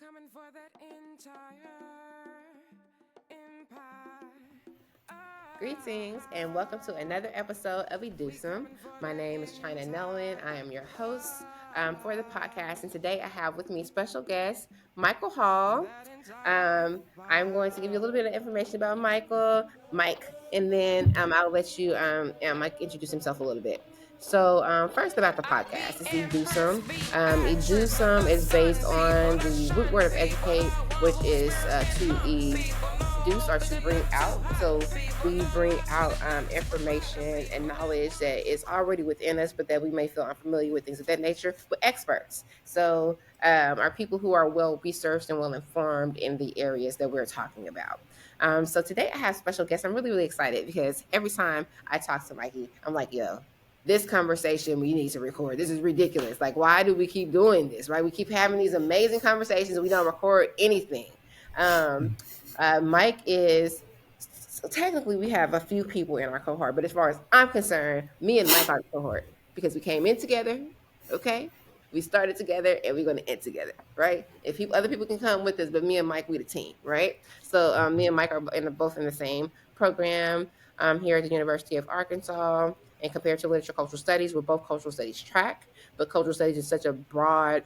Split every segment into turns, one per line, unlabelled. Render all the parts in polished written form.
coming for that entire empire.
Greetings and welcome to another episode of Educeumm. My name is Chy'Na Nellon. I am your host for the podcast, and today I have with me special guest Michael Hall. I'm going to give you a little bit of information about Mike, and then I'll let you Mike introduce himself a little bit. So first about the podcast, it's Educeumm. Educeumm is based on the root word of educate, which is to educe or to bring out. So we bring out information and knowledge that is already within us, but that we may feel unfamiliar with, things of that nature, with experts. So are people who are well researched and well informed in the areas that we're talking about. So today I have special guests. I'm really, really excited because every time I talk to Mikey, I'm like, yo, this conversation we need to record. This is ridiculous. Like, why do we keep doing this, right? We keep having these amazing conversations and we don't record anything. Mike is, so technically we have a few people in our cohort, but as far as I'm concerned, me and Mike are the cohort because we came in together, okay? We started together and we're going to end together, right? If other people can come with us, but me and Mike, we the team, right? So me and Mike are both in the same program here at the University of Arkansas. And compared to literature cultural studies, we're both cultural studies track, but cultural studies is such a broad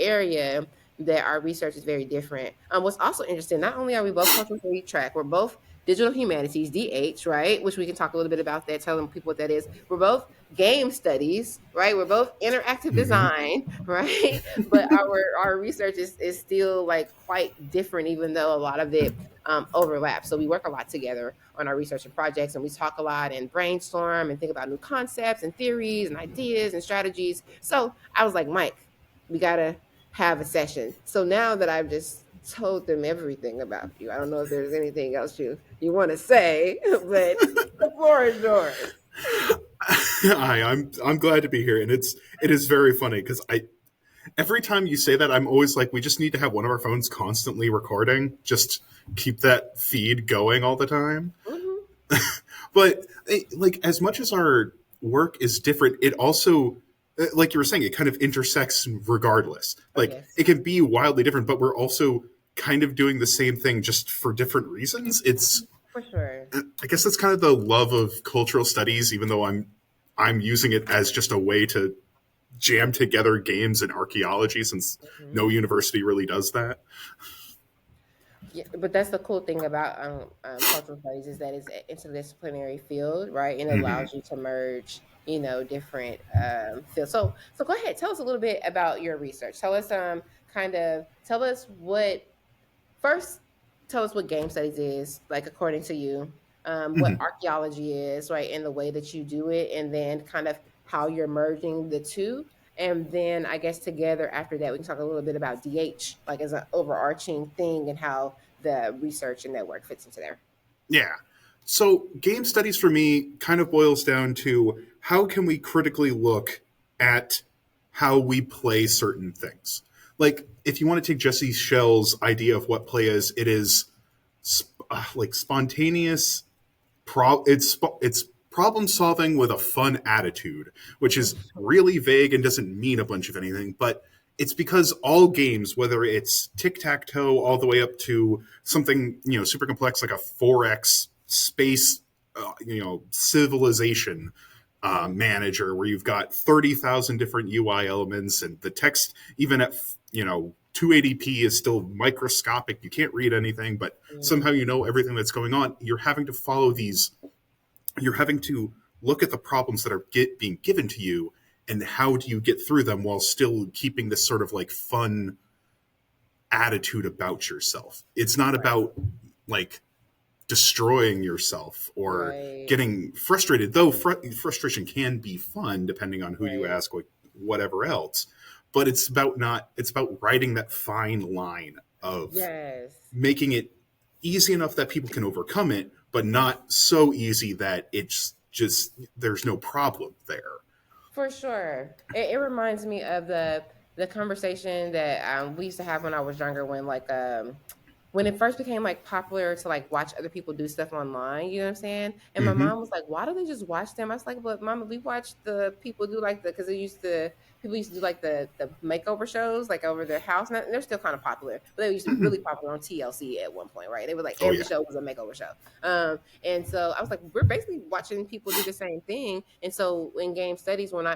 area that our research is very different. What's also interesting, not only are we both cultural studies track, we're both digital humanities, DH, right? Which we can talk a little bit about that, telling people what that is. We're both game studies, right? We're both interactive design, right? But our research is still like quite different, even though a lot of it overlaps. So we work a lot together on our research and projects, and we talk a lot and brainstorm and think about new concepts and theories and ideas and strategies. So I was like, Mike, we gotta have a session. So now that I've just told them everything about you, I don't know if there's anything else you want to say, but the floor is yours.
Hi, I'm glad to be here, and it is very funny because I every time you say that, I'm always like, we just need to have one of our phones constantly recording, just keep that feed going all the time.
Mm-hmm.
But like, as much as our work is different, it also, like you were saying, it kind of intersects regardless. Like,
Yes.
it can be wildly different, but we're also kind of doing the same thing just for different reasons. It's
For sure.
I guess that's kind of the love of cultural studies, even though I'm using it as just a way to jam together games and archaeology, since
Mm-hmm.
no university really does that.
Yeah, but that's the cool thing about cultural studies is that it's an interdisciplinary field, right? And it
Hmm.
allows you to merge, different fields. So go ahead, tell us a little bit about your research. Tell us tell us what first tell us what game studies is, like according to you, what
Hmm.
archaeology is, right, and the way that you do it, and then kind of how you're merging the two. And then I guess together after that, we can talk a little bit about DH, like as an overarching thing and how the research and network fits into there.
Yeah. So game studies for me kind of boils down to how can we critically look at how we play certain things. Like if you want to take Jesse Shell's idea of what play is, it is like spontaneous it's problem solving with a fun attitude, which is really vague and doesn't mean a bunch of anything, but it's because all games, whether it's tic-tac-toe all the way up to something super complex like a 4x space civilization manager, where you've got 30,000 different UI elements and the text, even at 280p, is still microscopic. You can't read anything, but somehow
Mhm.
you know everything that's going on. You're having to follow these. You're having to look at the problems that are being given to you, and how do you get through them while still keeping this sort of like fun attitude about yourself. It's not
Right.
about like destroying yourself or
Right.
getting frustrated, though frustration can be fun depending on who you
Right.
ask, like whatever else. But it's about writing that fine line of
Yes.
making it easy enough that people can overcome it, but not so easy that it's just there's no problem there.
For sure. It reminds me of the conversation that we used to have when I was younger, when it first became like popular to like watch other people do stuff online, you know what I'm saying? And my
Mm-hmm.
mom was like, "Why don't they just watch them?" I was like, "But mama, we watch the people do like the because it used to people used to do like the makeover shows like over their house. And they're still kind of popular, but they used to be really popular on TLC at one point, right? They were like
Oh
every
yeah.
show was a makeover show. And so I was like, we're basically watching people do the same thing. And so in game studies, when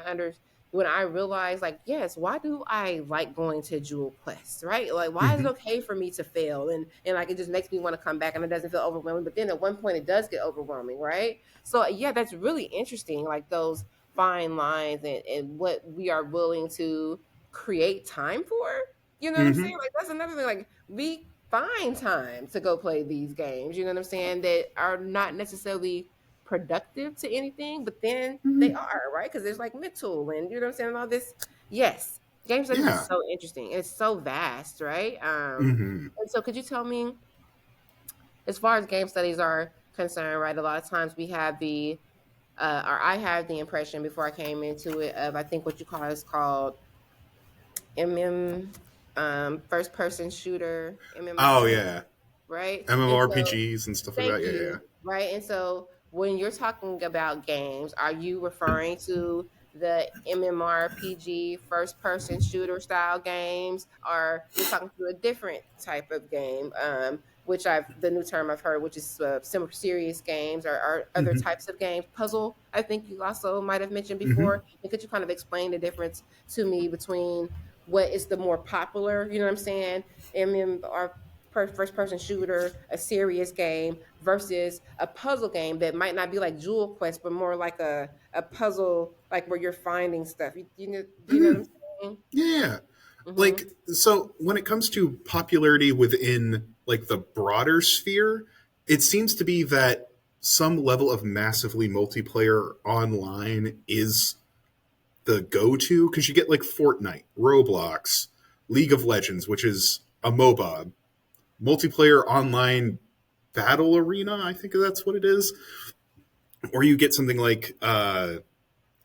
I realized, like, yes, why do I like going to Jewel Quest, right? Like, why is it
Hmm.
okay for me to fail? And like, it just makes me want to come back and it doesn't feel overwhelming. But then at one point, it does get overwhelming, right? So, yeah, that's really interesting. Like, those fine lines and what we are willing to create time for. You know what I'm saying?
Hmm.
Like, that's another thing. Like, we find time to go play these games, you know what I'm saying, that are not necessarily productive to anything, but then they
Hmm.
are, right? Because there's like Micheal and you know what I'm saying, and all this. Yes, game studies is
Yeah.
so interesting. It's so vast, right?
Hmm.
And so could you tell me, as far as game studies are concerned, right? A lot of times we have or I had the impression before I came into it of, I think what you call is called MM, first person shooter,
Oh
MMOs,
yeah.
right? And so
MMORPGs and stuff like
thank
that. Yeah, yeah.
you. Right. And so when you're talking about games, are you referring to the MMORPG first person shooter style games, or you're talking to a different type of game, which the new term I've heard, which is some serious games or other
Hmm.
types of games, puzzle, I think you also might have mentioned
Hmm.
before. And could you kind of explain the difference to me between what is the more popular, you know what I'm saying, MMOR first person shooter, a serious game versus a puzzle game that might not be like Jewel Quest, but more like a puzzle, like where you're finding stuff. Do you know what
Hmm.
I'm saying?
Yeah.
Mm-hmm.
Like, so when it comes to popularity within like the broader sphere, it seems to be that some level of massively multiplayer online is the go-to, because you get like Fortnite, Roblox, League of Legends, which is a MOBA, multiplayer online battle arena, I think that's what it is. Or you get something like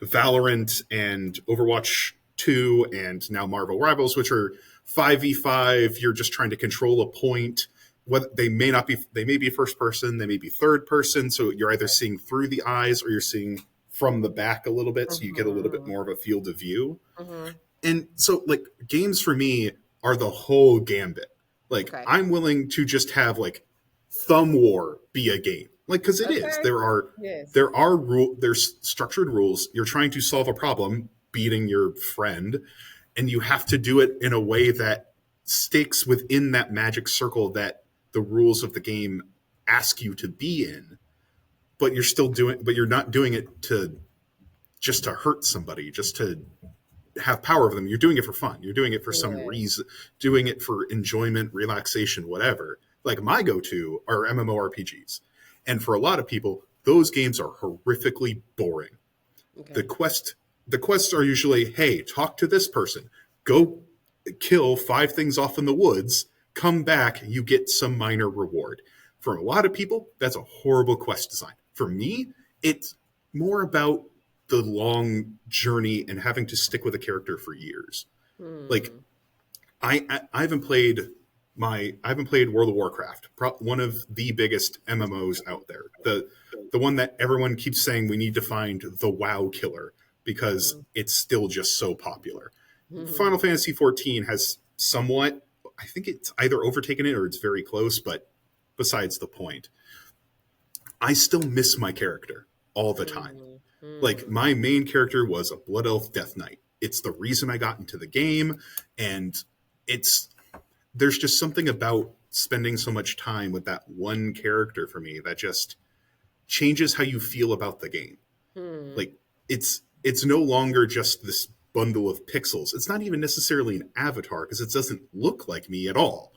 Valorant and Overwatch 2 and now Marvel Rivals, which are 5v5. You're just trying to control a point. What they may not be, they may be first person, they may be third person. So you're either seeing through the eyes or you're seeing from the back a little bit. So you get a little bit
Mm-hmm.
more of a field of view.
Mm-hmm.
And so, like, games for me are the whole gambit. Like,
Okay.
I'm willing to just have like Thumb War be a game, like, because it is.
Okay.
There are
Yes.
there are there's structured rules. You're trying to solve a problem, beating your friend, and you have to do it in a way that sticks within that magic circle that the rules of the game ask you to be in. But you're not doing it to just to hurt somebody, just to have power over them. You're doing it for fun. You're doing it for some
Yeah.
reason, doing it for enjoyment, relaxation, whatever. Like, my go-to are MMORPGs. And for a lot of people, those games are horrifically boring. The
Okay.
quest the quests are usually, hey, talk to this person. Go kill 5 things off in the woods, come back, you get some minor reward. For a lot of people, that's a horrible quest design. For me, it's more about the long journey and having to stick with a character for years. Like,
Hmm.
I haven't played I haven't played World of Warcraft, one of the biggest MMOs out there. The one that everyone keeps saying we need to find the WoW killer because it's still just so popular. Final
Hmm.
Fantasy 14 has somewhat, I think it's either overtaken it or it's very close, but besides the point. I still miss my character all the time.
Hmm.
Like,
Hmm.
my main character was a Blood Elf Death Knight. It's the reason I got into the game, and it's there's just something about spending so much time with that one character for me that just changes how you feel about the game.
Hmm.
Like, it's no longer just this bundle of pixels. It's not even necessarily an avatar because it doesn't look like me at all.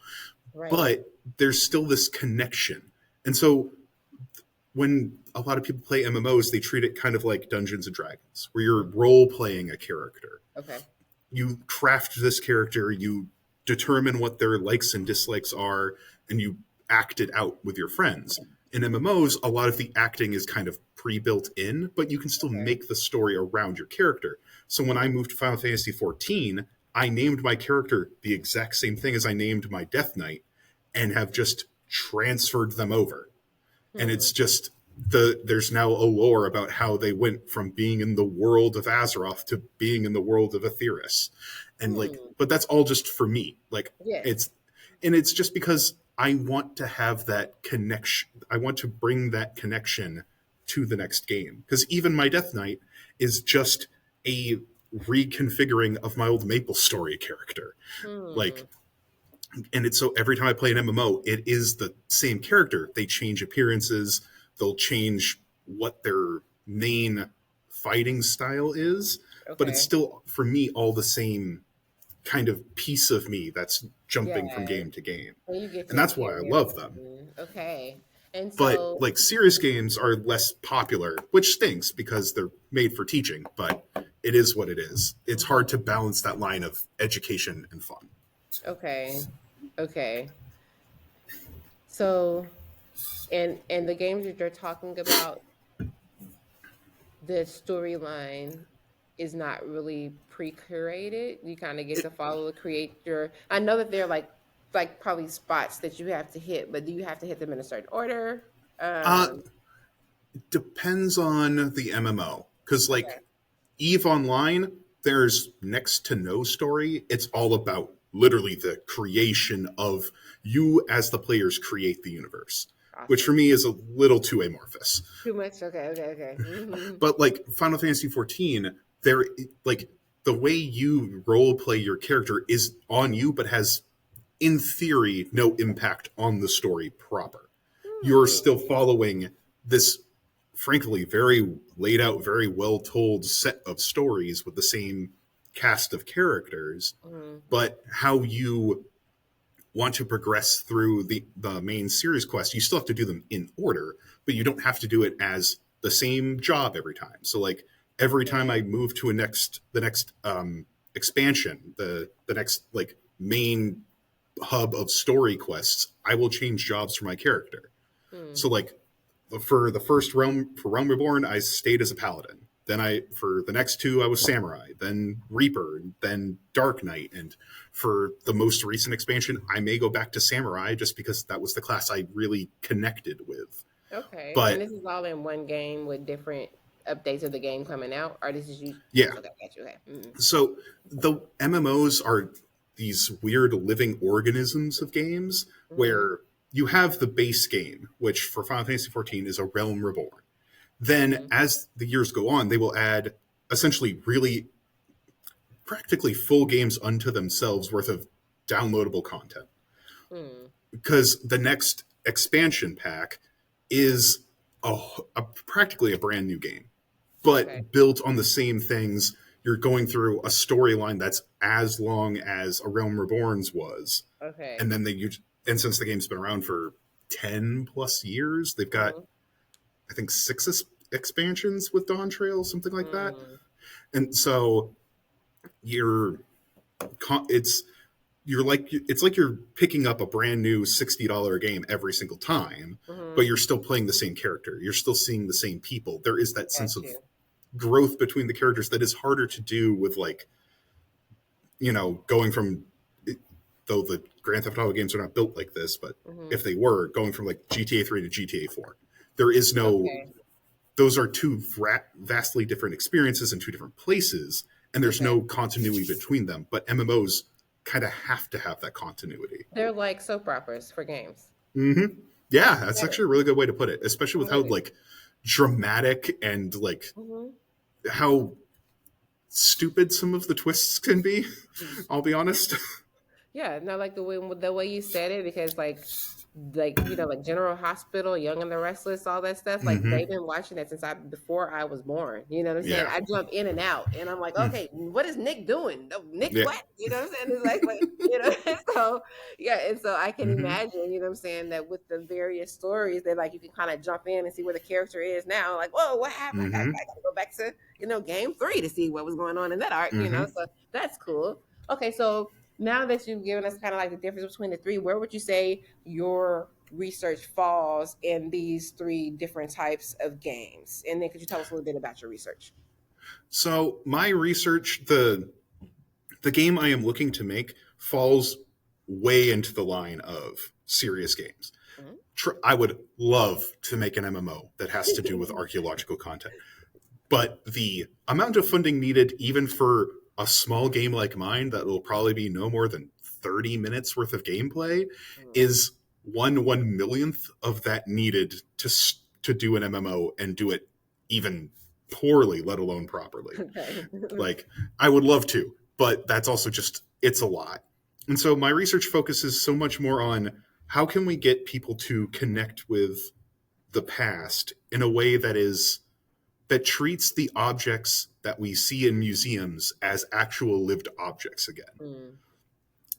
Right.
But there's still this connection. And so when a lot of people play MMOs, they treat it kind of like Dungeons and Dragons, where you're role playing a character.
Okay.
You craft this character, you determine what their likes and dislikes are, and you act it out with your friends. In MMOs, a lot of the acting is kind of pre-built in, but you can still
Okay.
make the story around your character. So when I moved to Final Fantasy 14, I named my character the exact same thing as I named my Death Knight and have just transferred them over. And
Hmm.
it's just there's now a lore about how they went from being in the world of Azeroth to being in the world of Aetheris, and like,
Hmm.
but that's all just for me. Like,
Yes.
it's just because I want to have that connection. I want to bring that connection to the next game, because even my Death Knight is just a reconfiguring of my old Maple Story character.
Hmm.
Like, and it's so every time I play an MMO, it is the same character. They change appearances, they'll change what their main fighting style is, but it's
Okay.
still for me all the same kind of piece of me that's jumping from
Yes.
game to game.
And you get
And
to
that's why I
carry
love them.
everything. Okay. And
But
so,
like serious games are less popular, which stinks because they're made for teaching, but it is what it is. It's hard
mhm.
to balance that line of education and fun.
Okay. Okay. So, and the games that you're talking about, the storyline is not really pre-curated. You kind of get
It
to follow the creator. I know that they're like probably spots that you have to hit, but do you have to hit them in a certain order?
uh,
Um,
depends on the MMO. Because,
okay.
like, EVE Online, there's next to no story. It's all about literally the creation of you as the players create the universe, which for
Awesome.
me is a little too amorphous.
Too much. Okay. Okay. Okay. Hmm.
But like Final Fantasy 14, there like the way you role play your character is on you, but has in theory no impact on the story proper. You're
Hmm.
still following this frankly very laid out, very well told set of stories with the same cast of characters,
Hmm.
but how you want to progress through the main series quest, you still have to do them in order, but you don't have to do it as the same job every time. So like every time
Okay.
I move to the next expansion, the next like main hub of story quests, I will change jobs for my character.
Hmm.
So like for the first realm for Realm Reborn, I stayed as a paladin. Then I for the next two I was samurai, then Reaper, then Dark Knight, and for the most recent expansion, I may go back to samurai just because that was the class I really connected with.
Okay. And
But
this is all in one game with different updates of the game coming out, or this is you?
yeah,
Okay. Got you. Okay. Hmm.
so the MMOs are these weird living organisms of games
Hmm.
where you have the base game, which for Final Fantasy 14 is a Realm Reborn. Then,
Hmm.
as the years go on, they will add essentially really practically full games unto themselves worth of downloadable content.
Hmm.
Because the next expansion pack is practically a brand new game,
Okay.
but built on the same things. You're going through a storyline that's as long as a Realm Reborn's was, and
Okay.
then and since the game's been around for 10 plus years, they've got
Hmm.
I think expansions with Dawn Trail, something like that.
Hmm.
And so you're it's it's like you're picking up a brand new $60 game every single time, but
Hmm.
you're still playing the same character. You're still seeing the same people. There is that sense
Got
of
you.
growth between the characters that is harder to do with like going from though the Grand Theft Auto games are not built like this, but
Hmm.
if they were going from like GTA 3 to GTA 4, there is no
Okay.
those are two vastly different experiences in two different places, and there's
Okay.
no continuity between them. But MMOs kind of have to have that continuity.
They're like soap operas for games.
Hmm. Yeah, that's
Got it.
actually a really good way to put it, especially
I
with how
love it.
like dramatic and like
Hmm.
how stupid some of the twists can be. I'll be honest.
Yeah, no, like the way you said it, because like General Hospital, Young and the Restless, all that stuff. Like they've
Hmm.
been watching that since before I was born. You know what I'm saying?
Yeah.
I jump in and out, and I'm like,
Mm.
okay, what is Nick doing? No, Nick,
Yeah.
what? You know what I'm saying? It's like, so yeah, and so I can
Hmm.
imagine, you know what I'm saying, that with the various stories, that like you can kind of jump in and see where the character is now. Like, whoa, what happened?
Hmm.
I got to go back to game 3 to see what was going on in that arc.
Hmm.
So that's cool. Okay, so now that you've given us kind of like the difference between the three, where would you say your research falls in these three different types of games? And then could you tell us a little bit about your research?
So my research, the game I am looking to make falls way into the line of serious games.
Mhm.
I would love to make an MMO that has to do with archaeological content. But the amount of funding needed, even for a small game like mine, that will probably be no more than 30 minutes worth of gameplay, is 1/1,000,000th of that needed to do an MMO and do it even poorly, let alone properly.
Okay.
Like, I would love to, but that's also just, it's a lot. And so my research focuses so much more on how can we get people to connect with the past in a way that treats the objects that we see in museums as actual lived objects again.
Mm.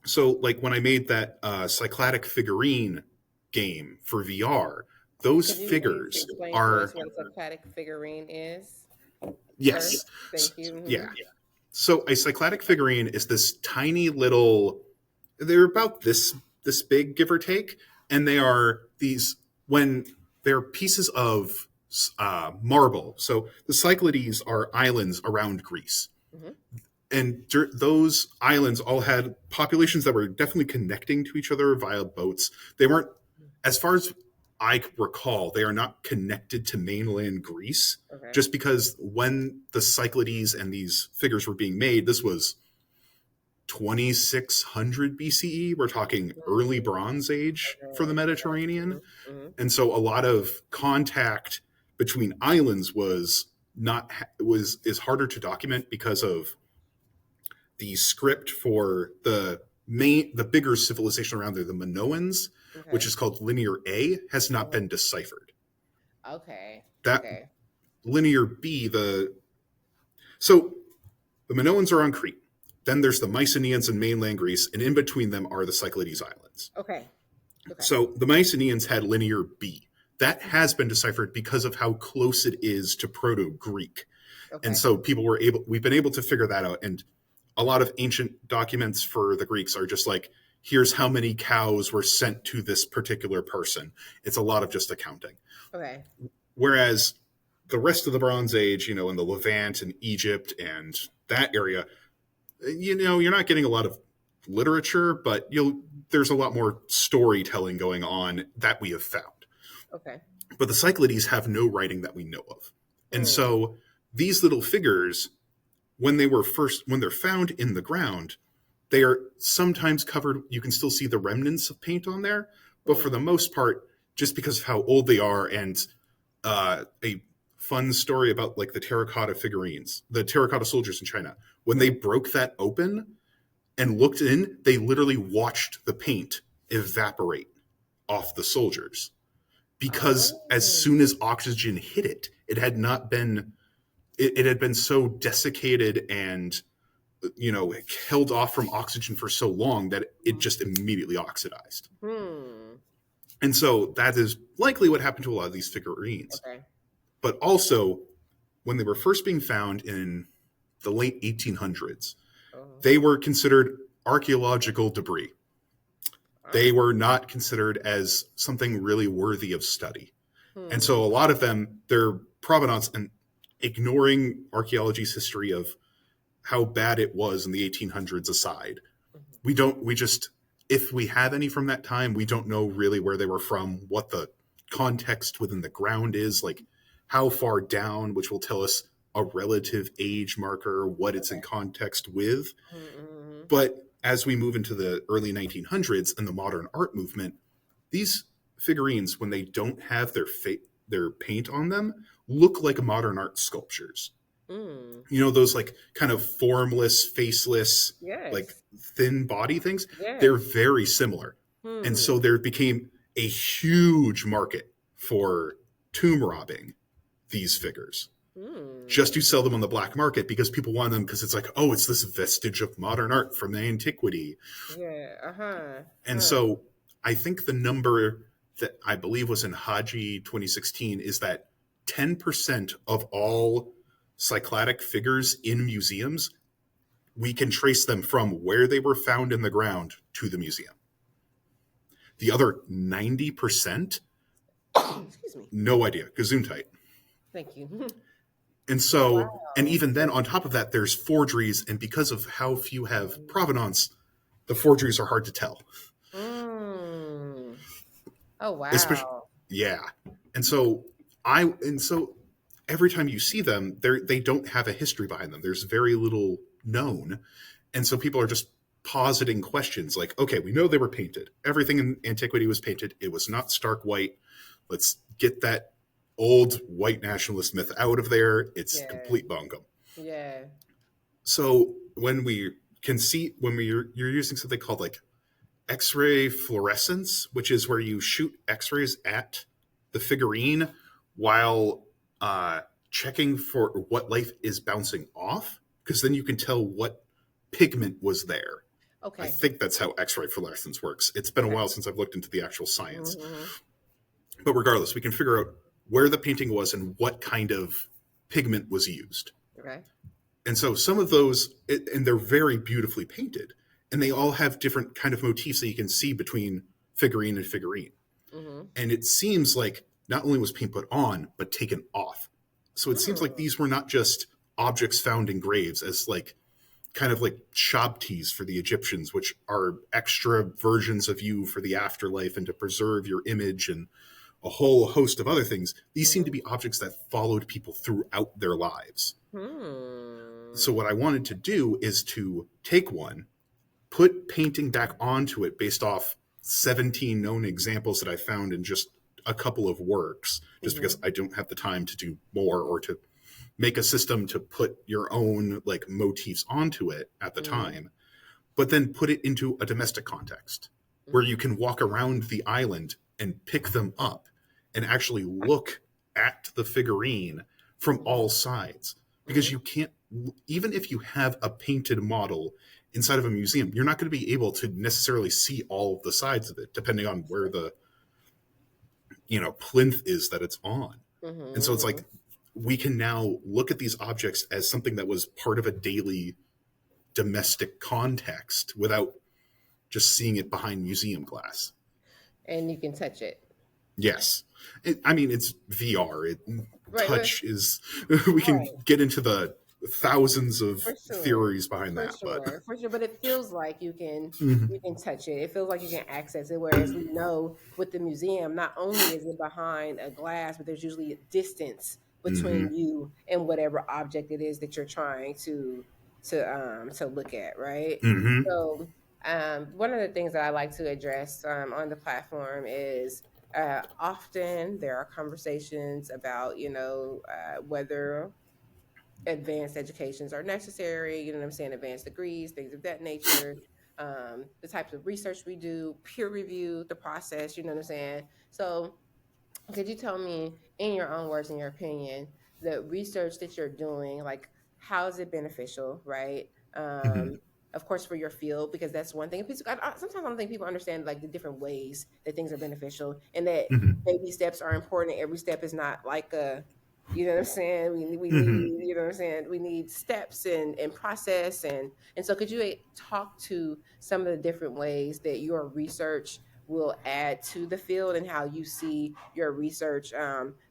So, like when I made that Cycladic figurine game for VR, those
Could you
figures
explain to
are
us what a Cycladic figurine is?
yes,
First? Thank you. Mhm.
yeah. So a Cycladic figurine is this tiny little. They're about this big, give or take, and they are these when they're pieces of marble. So the Cyclades are islands around Greece.
Mhm.
And those islands all had populations that were definitely connecting to each other via boats. They weren't, as far as I recall, they are not connected to mainland Greece,
Okay.
just because when the Cyclades and these figures were being made, this was 2600 BCE. We're talking early Bronze Age for the Mediterranean.
Mhm.
And so a lot of contact between islands is harder to document because of the script for the bigger civilization around there, the Minoans,
Okay.
which is called Linear A, has not been deciphered.
Okay.
That
Okay.
Linear B, so the Minoans are on Crete. Then there's the Mycenaeans in mainland Greece, and in between them are the Cyclades Islands.
Okay. Okay.
So the Mycenaeans had Linear B. That has been deciphered because of how close it is to Proto-Greek.
Okay.
And so we've been able to figure that out. And a lot of ancient documents for the Greeks are just like, here's how many cows were sent to this particular person. It's a lot of just accounting.
Okay.
Whereas the rest of the Bronze Age, in the Levant and Egypt and that area, you're not getting a lot of literature, but there's a lot more storytelling going on that we have found.
Okay.
But the Cyclades have no writing that we know of. And so these little figures, when they're found in the ground, they are sometimes covered. You can still see the remnants of paint on there, but for the most part, just because of how old they are, and a fun story about like the terracotta figurines, the terracotta soldiers in China, when they broke that open and looked in, they literally watched the paint evaporate off the soldiers. Because as soon as oxygen hit it, it had not been, it had been so desiccated and, held off from oxygen for so long that it just immediately oxidized. And so that is likely what happened to a lot of these figurines.
Okay.
But also, when they were first being found in the late 1800s, they were considered archaeological debris. They were not considered as something really worthy of study. And so a lot of them, their provenance, and ignoring archaeology's history of how bad it was in the 1800s aside, if we have any from that time, we don't know really where they were from, what the context within the ground is, like how far down, which will tell us a relative age marker, what it's in context with. But as we move into the early 1900s and the modern art movement, these figurines, when they don't have their paint on them, look like modern art sculptures. Those like kind of formless, faceless, like thin body things. They're very similar. And so there became a huge market for tomb robbing these figures. Just to sell them on the black market because people want them because it's like, oh, it's this vestige of modern art from the antiquity. And so I think the number that I believe was in Haji 2016 is that 10% of all Cycladic figures in museums, we can trace them from where they were found in the ground to the museum. The other 90%,
Excuse me.
No idea. Gesundheit.
Thank you.
And so, and even then on top of that, there's forgeries. And because of how few have provenance, the forgeries are hard to tell.
Mm. Oh
Especially,
wow.
yeah. And so and so every time you see them, they don't have a history behind them. There's very little known. And so people are just positing questions like, okay, we know they were painted. Everything in antiquity was painted. It was not stark white. Let's get that old white nationalist myth out of there. It's
Yeah.
complete bunkum.
Yeah.
So when you're using something called like X-ray fluorescence, which is where you shoot X-rays at the figurine while checking for what light is bouncing off, because then you can tell what pigment was there. I
Okay.
think that's how X-ray fluorescence works. It's been a
Okay.
while since I've looked into the actual science.
Mm-hmm.
But regardless, we can figure out where the painting was and what kind of pigment was used.
Okay.
And so some of those, and they're very beautifully painted, and they all have different kind of motifs that you can see between figurine and figurine.
Mm-hmm.
And it seems like not only was paint put on, but taken off. So it seems like
Mm.
these were not just objects found in graves as like kind of like shabtis for the Egyptians, which are extra versions of you for the afterlife and to preserve your image and a whole host of other things. These seem to be objects that followed people throughout their lives. So
Hmm.
what I wanted to do is to take one, put painting back onto it based off 17 known examples that I found in just a couple of works, just
Mm-hmm.
because I don't have the time to do more or to make a system to put your own like motifs onto it at the
Mm-hmm.
time, but then put it into a domestic context where you can walk around the island and pick them up and actually look at the figurine from all sides. Because you can't, even if you have a painted model inside of a museum, you're not going to be able to necessarily see all of the sides of it, depending on where the plinth is that it's on. And so it's
Mm-hmm.
like we can now look at these objects as something that was part of a daily domestic context without just seeing it behind museum glass.
And you can touch it.
Yes. I mean, it's VR.
Right.
Touch is, we can
Right.
get into the thousands of
For sure.
theories behind
For
that, but
sure. For sure. But it feels like
Mhm.
you can touch it. It feels like you can access it. Whereas we know with the museum, not only is it behind a glass, but there's usually a distance between
Mhm.
you and whatever object it is that you're trying to look at, right?
Mhm.
So one of the things that I like to address on the platform is often there are conversations about whether advanced educations are necessary, you know what I'm saying, advanced degrees, things of that nature, the types of research we do, peer review, the process, you know what I'm saying? So could you tell me, in your own words, in your opinion, the research that you're doing, like how is it beneficial, right?
Mhm.
Of course, for your field, because that's one thing. Sometimes I don't think people understand like the different ways that things are beneficial, and that
Mhm.
baby steps are important. Every step is not like you know what I'm saying. We
Mhm.
need, you know what I'm saying. We need steps and process and so could you talk to some of the different ways that your research will add to the field and how you see your research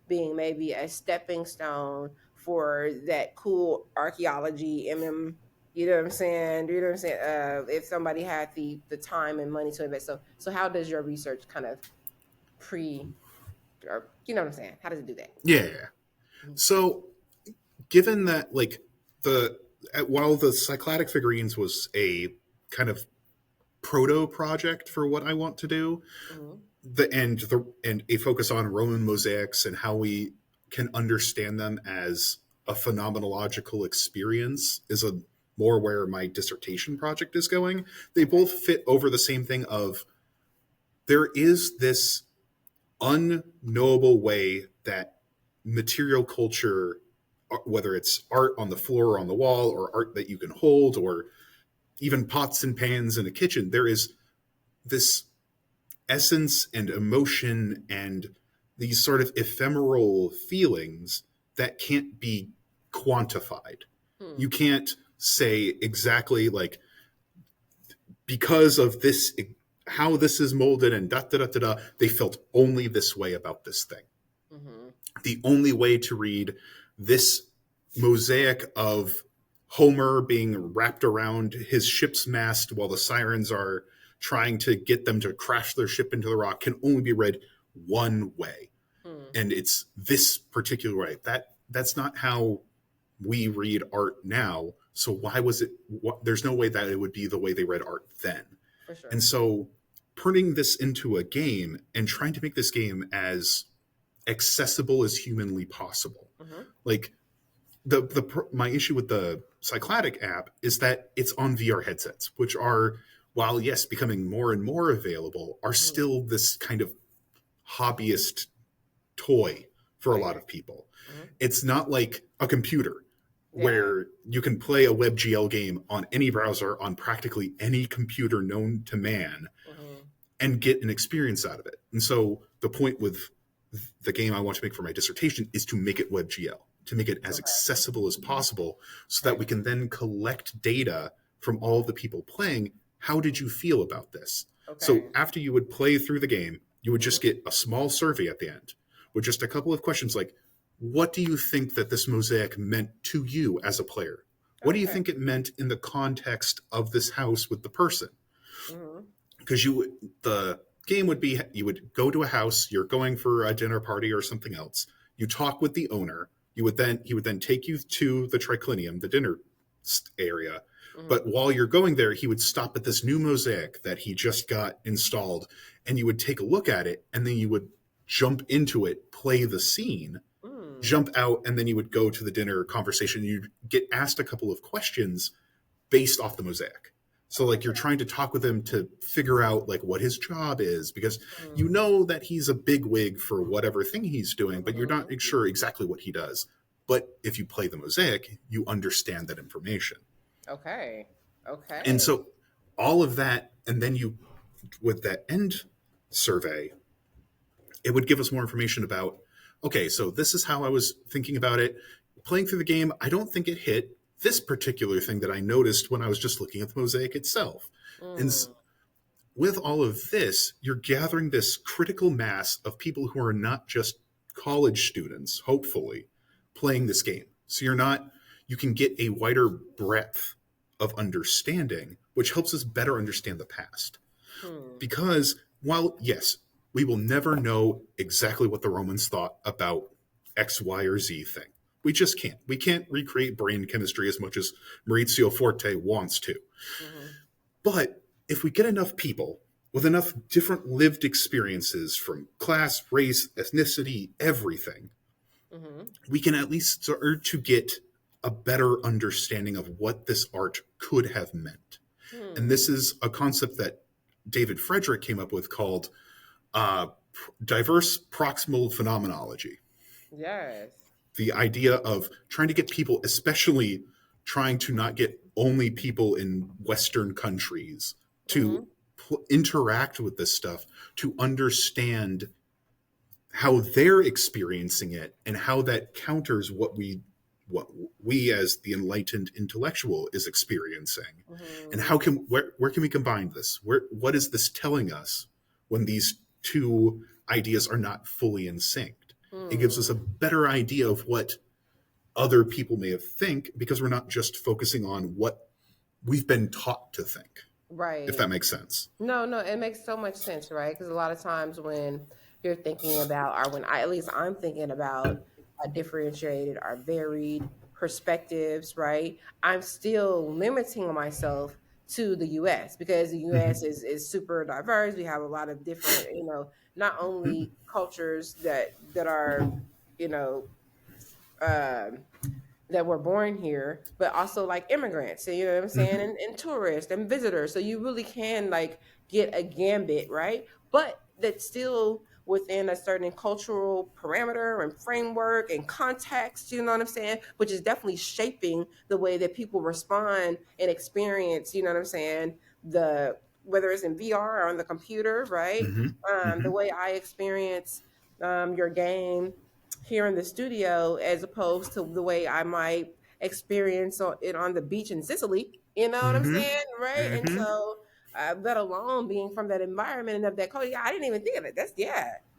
being maybe a stepping stone for that cool archaeology you know what I'm saying, you know what I'm saying, if somebody had the time and money to invest. So how does your research kind of pre or you know what I'm saying, how does it do that?
Yeah. So, given that, like, while the Cycladic figurines was a kind of proto project for what I want to do,
Mm-hmm.
and a focus on Roman mosaics and how we can understand them as a phenomenological experience is a more where my dissertation project is going. They
Okay.
both fit over the same thing of there is this unknowable way that material culture, whether it's art on the floor or on the wall or art that you can hold or even pots and pans in a kitchen, there is this essence and emotion and these sort of ephemeral feelings that can't be quantified.
Hmm.
You can't say exactly like because of this, how this is molded and da da da da da, they felt only this way about this thing.
Mm-hmm.
The only way to read this mosaic of Homer being wrapped around his ship's mast while the sirens are trying to get them to crash their ship into the rock can only be read one way,
Hmm.
and it's this particular way. That's not how we read art now. So why was it? There's no way that it would be the way they read art then.
For sure.
And so, turning this into a game and trying to make this game as accessible as humanly possible,
Mm-hmm.
like my issue with the Cycladic app is that it's on VR headsets, which are, while yes, becoming more and more available, are
Mm-hmm.
still this kind of hobbyist toy for a lot of people.
Mm-hmm.
It's not like a computer
Yeah.
where you can play a WebGL game on any browser on practically any computer known to man
Mm-hmm.
and get an experience out of it. And so the point with the game I want to make for my dissertation is to make it WebGL, to make it as
Okay.
accessible as possible so that
Okay.
we can then collect data from all of the people playing. How did you feel about this?
Okay.
So after you would play through the game, you would just
Mm-hmm.
get a small survey at the end with just a couple of questions like, what do you think that this mosaic meant to you as a player? What do you
Okay.
think it meant in the context of this house with the person?
Mm-hmm.
Because the game would be, you would go to a house, you're going for a dinner party or something else. You talk with the owner. He would then take you to the triclinium, the dinner area.
Mm-hmm.
But while you're going there, he would stop at this new mosaic that he just got installed, and you would take a look at it, and then you would jump into it, play the scene,
Mm.
jump out, and then you would go to the dinner conversation. You'd get asked a couple of questions based off the mosaic. So like you're trying to talk with him to figure out like what his job is, because you know that he's a bigwig for whatever thing he's doing, but you're not sure exactly what he does. But if you play the mosaic, you understand that information.
Okay. Okay.
And so all of that, and then you, with that end survey, it would give us more information about, okay, so this is how I was thinking about it. Playing through the game, I don't think it hit this particular thing that I noticed when I was just looking at the mosaic itself. And with all of this, you're gathering this critical mass of people who are not just college students, hopefully, playing this game. So you can get a wider breadth of understanding, which helps us better understand the past. Because while, yes, we will never know exactly what the Romans thought about X, Y, or Z thing. We just can't. We can't recreate brain chemistry as much as Maurizio Forte wants to.
Mm-hmm.
But if we get enough people with enough different lived experiences from class, race, ethnicity, everything,
Mm-hmm.
we can at least start to get a better understanding of what this art could have meant. And this is a concept that David Frederick came up with called diverse proximal phenomenology.
Yes.
The idea of trying to get people, especially trying to not get only people in Western countries to interact with this stuff, to understand how they're experiencing it and how that counters what we as the enlightened intellectual is experiencing. And where can we combine this? What is this telling us when these two ideas are not fully in sync? It gives us a better idea of what other people may have think, because we're not just focusing on what we've been taught to think.
Right.
If that makes sense.
No, it makes so much sense, right? Because a lot of times when you're thinking about, or when I'm thinking about differentiated or varied perspectives, right? I'm still limiting myself to the U.S. because the U.S. is super diverse. We have a lot of different, not only cultures that are, you know, that were born here, but also like immigrants, you know what I'm saying, and tourists and visitors. So you really can like get a gambit, right? But that's still within a certain cultural parameter and framework and context, you know what I'm saying? Which is definitely shaping the way that people respond and experience, you know what I'm saying? Whether it's in VR or on the computer, right? The way I experience your game here in the studio as opposed to the way I might experience it on the beach in Sicily. You know what I'm saying? Right. And so let alone being from that environment and of that culture. Yeah, I didn't even think of it.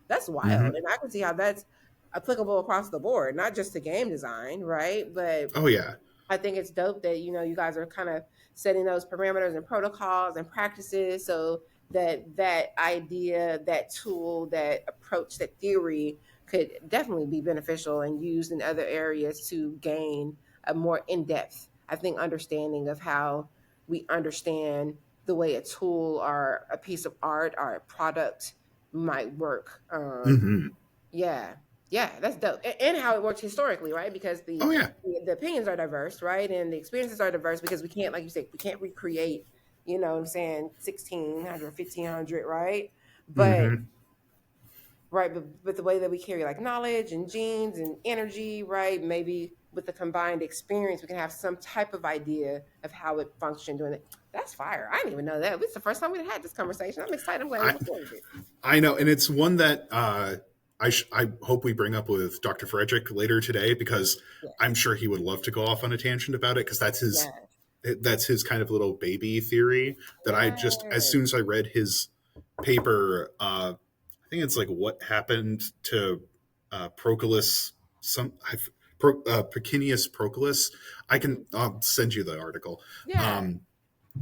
That's wild. And I can see how that's applicable across the board, not just to game design, right? But
Oh yeah.
I think it's dope that you guys are kind of setting those parameters and protocols and practices so that that idea, that tool, that approach, that theory could definitely be beneficial and used in other areas to gain a more in-depth, I think, understanding of how we understand the way a tool or a piece of art or a product might work.
Hmm.
Yeah, yeah, that's dope. And how it worked historically, right? Because
Oh yeah.
the opinions are diverse, right? And the experiences are diverse because we can't, like you said, we can't recreate, what I'm saying, 1600, 1500, right? But
Hmm.
right, but the way that we carry like knowledge and genes and energy, right? Maybe with the combined experience, we can have some type of idea of how it functioned during it. That's fire. I didn't even know that. This is the first time we've had this conversation. I'm excited. I'm glad we
I
recorded it.
I know, and it's one that I hope we bring up with Dr. Frederick later today, because
Yeah.
I'm sure he would love to go off on a tangent about it, because
Yeah.
that's his kind of little baby theory that I just, as
Yeah.
soon as I read his paper, I think it's like what happened to Proclus, Pecinius Proclus. I'll send you the article.
Yeah.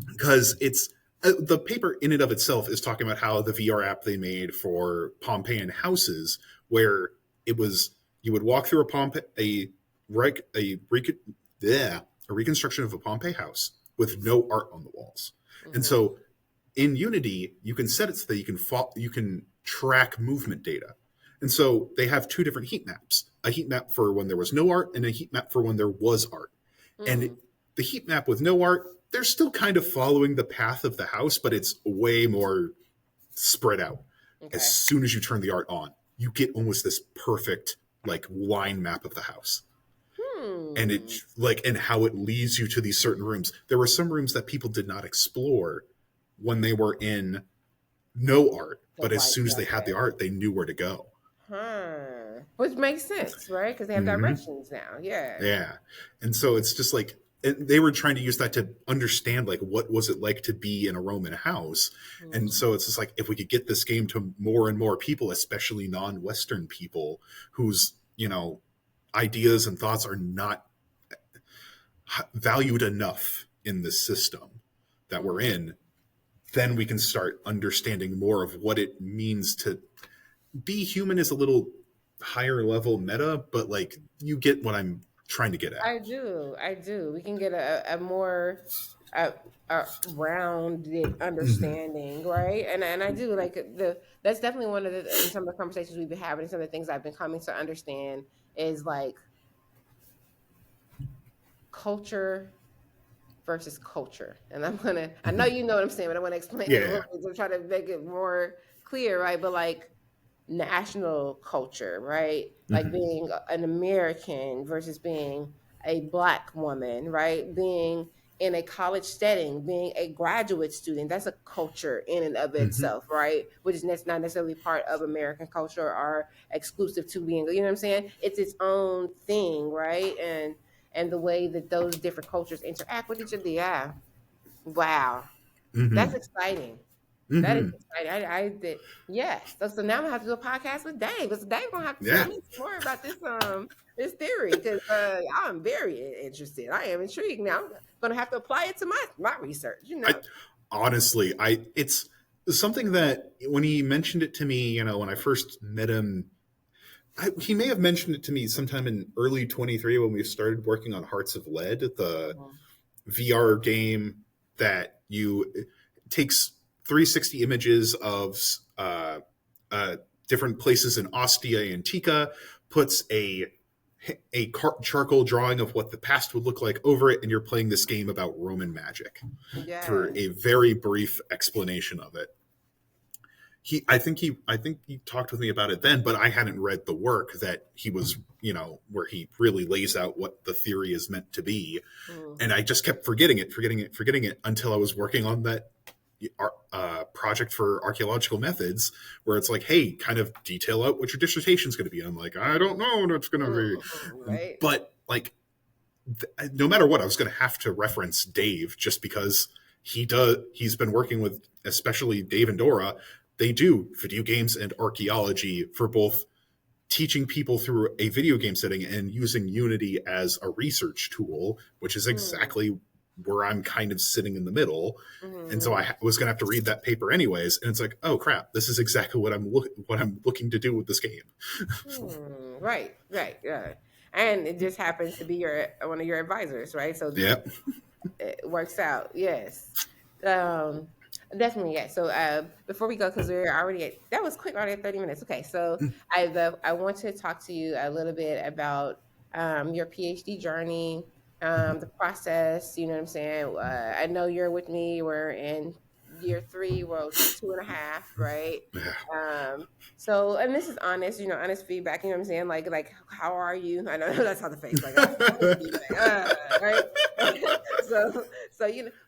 Because it's the paper in and of itself is talking about how the VR app they made for Pompeian houses, where it was you would walk through yeah, a reconstruction of a Pompeii house with no art on the walls. And
Hmm.
so in Unity, you can set it so that you can track movement data. And so they have two different heat maps: a heat map for when there was no art, and a heat map for when there was art. And
Mm.
the heat map with no art, they're still kind of following the path of the house, but it's way more spread out. As
Okay.
soon as you turn the art on, you get almost this perfect like line map of the house. And
Hmm.
and how it leads you to these certain rooms. There were some rooms that people did not explore when they were in no art,
The
but as
white.
soon as they had the
Okay.
art, they knew where to go.
Huh. Which makes sense, right? Because they have
Hmm.
directions now. Yeah.
Yeah. And so it's just like they were trying to use that to understand like what was it like to be in a Roman house. And
Hmm.
so it's just like if we could get this game to more and more people, especially non-Western people whose, ideas and thoughts are not valued enough in this system that we're
Hmm.
in, then we can start understanding more of what it means to be human. Is a little higher level meta, but like you get what I'm trying to get at.
I do. I do. We can get a more a, a rounded
Mm-hmm.
understanding, right? And I do like that's definitely one of the in some of the conversations we've been having, some of the things I've been coming to understand is like culture versus culture. And I know
Mm-hmm.
you know what I'm saying, but I want to explain it a
Yeah.
little bit to try to make it more clear, right? But like national culture, right? Like
Mm-hmm.
being an American versus being a Black woman, right? Being in a college setting, being a graduate student, that's a culture in and of
Mm-hmm.
itself, right? Which is not necessarily part of American culture or exclusive to being, you know what I'm saying? It's its own thing, right? And the way that those different cultures interact with each other, yeah. Wow. That's
Mm-hmm.
exciting. That is
Mm-hmm.
exciting. I did, yes. So now I'm gonna have to do a podcast with Dave. Because Dave gonna have to tell
Yeah.
me more about this theory because I'm very interested. I am intrigued now. I'm gonna have to apply it to my research.
I honestly, it's something that when he mentioned it to me, when I first met him, he may have mentioned it to me sometime in early 23 when we started working on Hearts of Lead, the
Mhm.
VR game that you takes 360 images of uh, different places in Ostia Antiqa, puts charcoal drawing of what the past would look like over it, and you're playing this game about Roman magic for
Yes.
a very brief explanation of it. I think he talked with me about it then, but I hadn't read the work that he was, where he really lays out what the theory is meant to be. And I
Hmm.
just kept forgetting it until I was working on that project for archaeological methods, where it's like, hey, kind of detail out what your dissertation is going to be. And I'm like, I don't know what it's going to be,
Right.
but like, no matter what, I was going to have to reference Dave just because he's been working with, especially Dave and Dora. They do video games and archaeology for both teaching people through a video game setting and using Unity as a research tool, which is
Mm.
exactly where I'm kind of sitting in the middle. And so
Mm.
I was going to have to read that paper anyways. And it's like, oh crap, this is exactly what I'm looking to do with this game.
Right, right, right. And it just happens to be your one of your advisors, right? So
Yeah.
it works out. Yes. Um, definitely. Yeah. So before we go, because we're already at, that was quick, already at 30 minutes. Okay. So I want to talk to you a little bit about your PhD journey, the process. You know what I'm saying? I know you're with me. We're in year three, well, 2.5, right?
Yeah.
So, and this is honest, honest feedback. You know what I'm saying? Like, how are you? I know that's how the face, like, honest feedback, right? So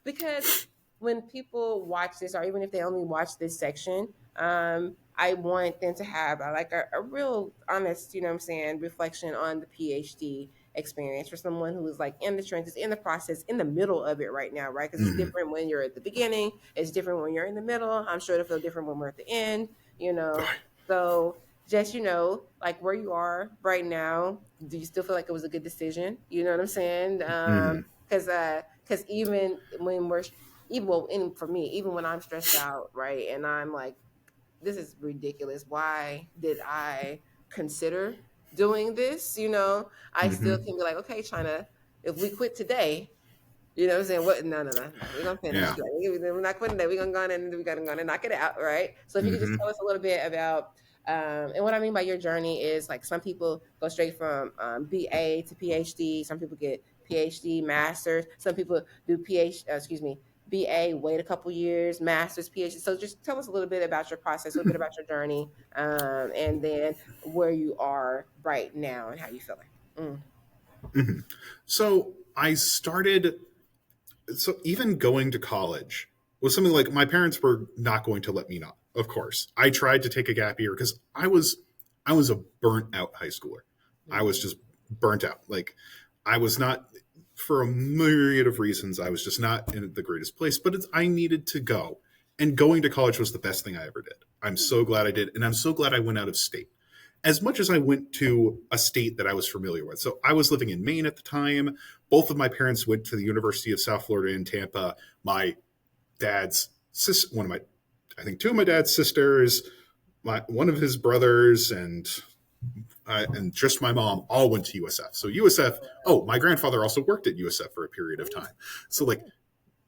because when people watch this, or even if they only watch this section, I want them to have like a real honest, you know what I'm saying, reflection on the PhD experience for someone who is like in the trenches, in the process, in the middle of it right now, right? Because it's
Mhm.
different when you're at the beginning, it's different when you're in the middle. I'm sure it'll feel different when we're at the end, you know. So just like where you are right now, do you still feel like it was a good decision? You know what I'm saying?
Mhm.
Because even when we're even well, and for me, even when I'm stressed out, right, and I'm like, this is ridiculous. Why did I consider doing this? I still
Mhm.
can be like, okay, China, if we quit today, you know what I'm saying? What? No, no, no, no. We're gonna finish.
Yeah.
Like, we're not quitting that. We're gonna go in and we gotta go in and knock it out, right? So if you could just
Mhm.
tell us a little bit about, and what I mean by your journey is like some people go straight from BA to PhD. Some people get PhD, masters. Some people do BA, wait a couple years, masters, PhD. So just tell us a little bit about your process, a little bit about your journey, and then where you are right now and how you feeling. Mm.
Mhm. So I started so even going to college was something like my parents were not going to let me not. Of course, I tried to take a gap year because I was a burnt out high schooler. I was
Mm-hmm.
just burnt out. Like I was not for a myriad of reasons. I was just not in the greatest place. But I needed to go, and going to college was the best thing I ever did. I'm so glad I did, and I'm so glad I went out of state as much as I went to a state that I was familiar with. So I was living in Maine at the time. Both of my parents went to the University of South Florida in Tampa. My dad's sister, I think two of my dad's sisters, one of his brothers, and just my mom all went to USF. So USF. Oh, my grandfather also worked at USF for a period of time. So like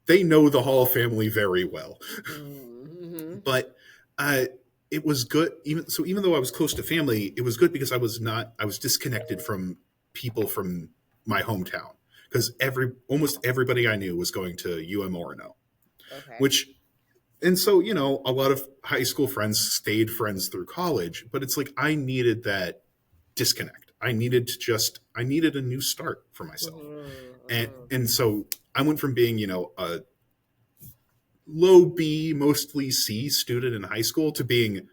they know the Hall family very well.
Mm-hmm.
But uh, it was good. Even though I was close to family, it was good because I was disconnected from people from my hometown because almost everybody I knew was going to Orono,
Okay.
which and so a lot of high school friends stayed friends through college, but it's like I needed that disconnect. I needed a new start for myself,
Mm-hmm.
and
Mm-hmm.
and so I went from being a low B, mostly C student in high school to being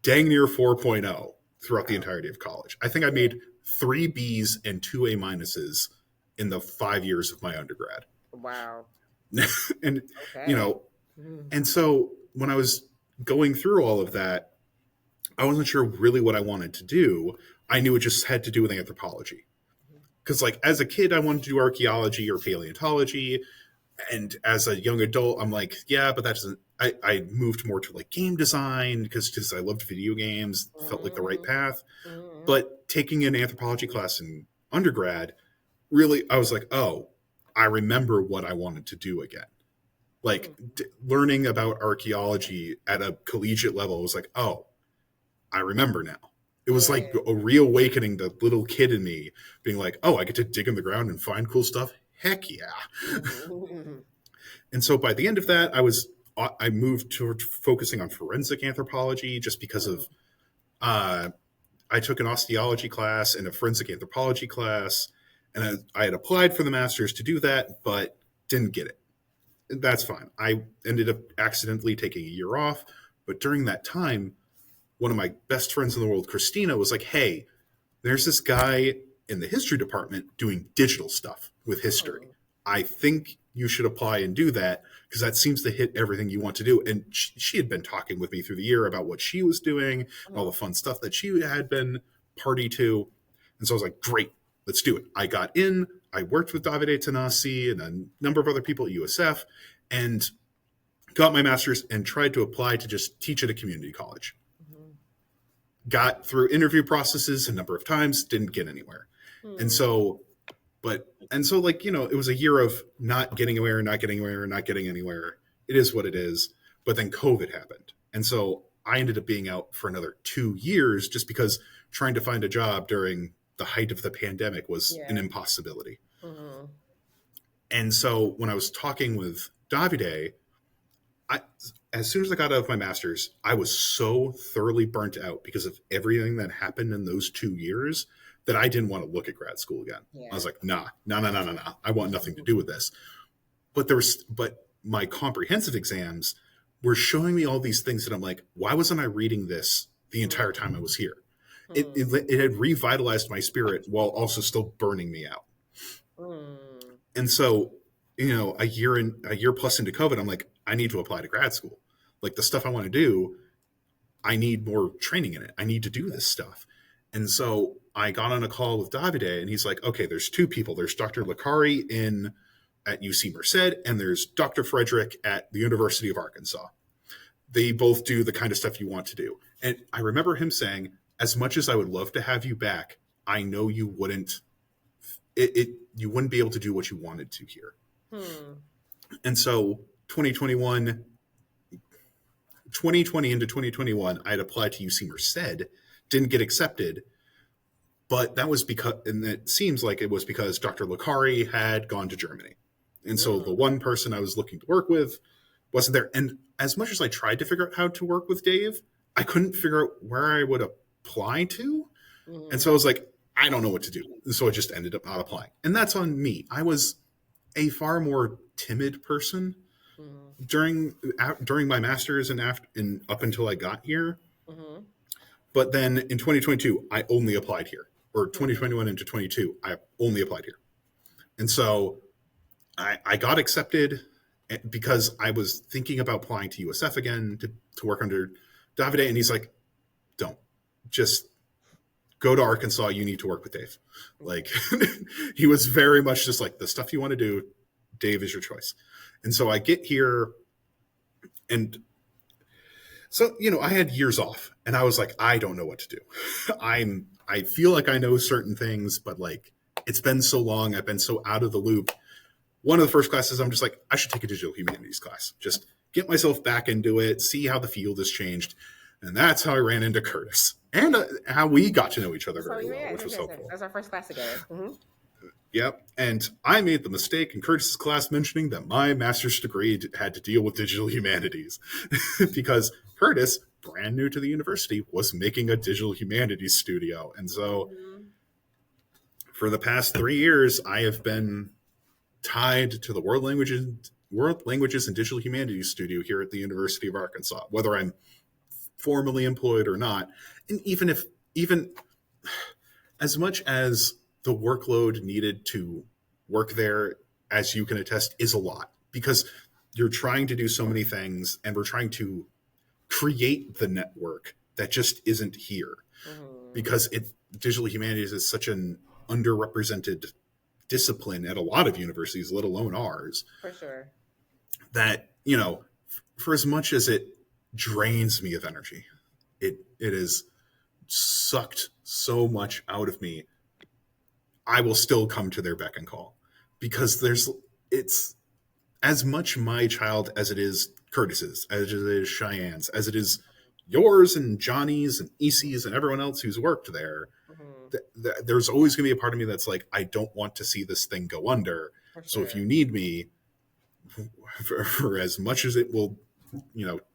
dang near 4.0 throughout the
Wow.
entirety of college. I think I
Yeah.
made 3 Bs and 2 A minuses in the 5 years of my undergrad.
Wow.
and you
Okay.
know,
Mm-hmm.
and so when I was going through all of that, I wasn't sure really what I wanted to do. I knew it just had to do with anthropology. Because like as a kid, I wanted to do archaeology or paleontology, and as a young adult, I'm like, yeah, but that doesn't. I moved more to like game design because I loved video games, felt like the right
Mm-hmm.
path.
Mm-hmm.
But taking an anthropology class in undergrad, really, I was like, oh, I remember what I wanted to do again. Like learning about archaeology at a collegiate level was like, oh, I remember now. It was
Yeah.
like a reawakening the little kid in me, being like, oh, I get to dig in the ground and find cool stuff. Heck yeah.
Mm-hmm.
And so by the end of that, I moved toward focusing on forensic anthropology just because of uh, I took an osteology class and a forensic anthropology class, and I had applied for the master's to do that, but didn't get it. That's fine. I ended up accidentally taking a year off, but during that time, one of my best friends in the world, Christina, was like, "Hey, there's this guy in the history department doing digital stuff with history. I think you should apply and do that because that seems to hit everything you want to do." And she had been talking with me through the year about what she was doing and all the fun stuff that she had been party to. And so I was like, great, let's do it. I got in, I worked with Davide Tanasi and a number of other people at USF, and got my master's and tried to apply to just teach at a community college.
Mm-hmm.
Got through interview processes a number of times, didn't get anywhere. And so, like, it was a year of not getting anywhere, not getting anywhere, not getting anywhere. It is what it is. But then COVID happened. And so I ended up being out for another 2 years just because trying to find a job during the height of the pandemic was an impossibility.
Mm-hmm.
And so when I was talking with Davide, as soon as I got out of my master's, I was so thoroughly burnt out because of everything that happened in those 2 years that I didn't want to look at grad school again. Yeah. I was like, nah. I want nothing to do with this. But my comprehensive exams were showing me all these things that I'm like, why wasn't I reading this the entire time I was here? It had revitalized my spirit while also still burning me out. And so, a year plus into COVID, I'm like, I need to apply to grad school. Like, the stuff I want to do, I need more training in it. I need to do this stuff. And so I got on a call with Davide, and he's like, okay, there's two people. There's Dr. Licari at UC Merced, and there's Dr. Frederick at the University of Arkansas. They both do the kind of stuff you want to do. And I remember him saying, as much as I would love to have you back, I know you wouldn't be able to do what you wanted to here. And so 2020 into 2021, I had applied to UC Merced, didn't get accepted, but that was because, and it seems like it was because Dr. Licari had gone to Germany. And so the one person I was looking to work with wasn't there. And as much as I tried to figure out how to work with Dave, I couldn't figure out where I would apply to. And so I was like, I don't know what to do. And so I just ended up not applying. And that's on me. I was a far more timid person during my master's and up until I got here. But then in 2022, I only applied here, or 2021 into 22, I only applied here. And so I got accepted because I was thinking about applying to USF again to work under Davide. And he's like, don't, just go to Arkansas. You need to work with Dave. Like, he was very much just like, the stuff you want to do, Dave is your choice. And so I get here, and so, I had years off, and I was like, I don't know what to do. I feel like I know certain things, but like, it's been so long. I've been so out of the loop. One of the first classes, I'm just like, I should take a digital humanities class. Just get myself back into it, see how the field has changed. And that's how I ran into Curtis, and how we got to know each other very well, which was so cool.
That was our first class together.
Yep. And I made the mistake in Curtis's class mentioning that my master's degree had to deal with digital humanities because Curtis, brand new to the university, was making a digital humanities studio. And so for the past 3 years, I have been tied to the World Languages and Digital Humanities studio here at the University of Arkansas, whether I'm formally employed or not. And even as much as the workload needed to work there, as you can attest, is a lot, because you're trying to do so many things, and we're trying to create the network that just isn't here, because digital humanities is such an underrepresented discipline at a lot of universities, let alone ours.
For sure.
That, for as much as it drains me of energy, it has sucked so much out of me, I will still come to their beck and call, because it's as much my child as it is Curtis's, as it is Cheyenne's, as it is yours and Johnny's and EC's and everyone else who's worked there. There's always going to be a part of me that's like, I don't want to see this thing go under. So if you need me, for as much as it will,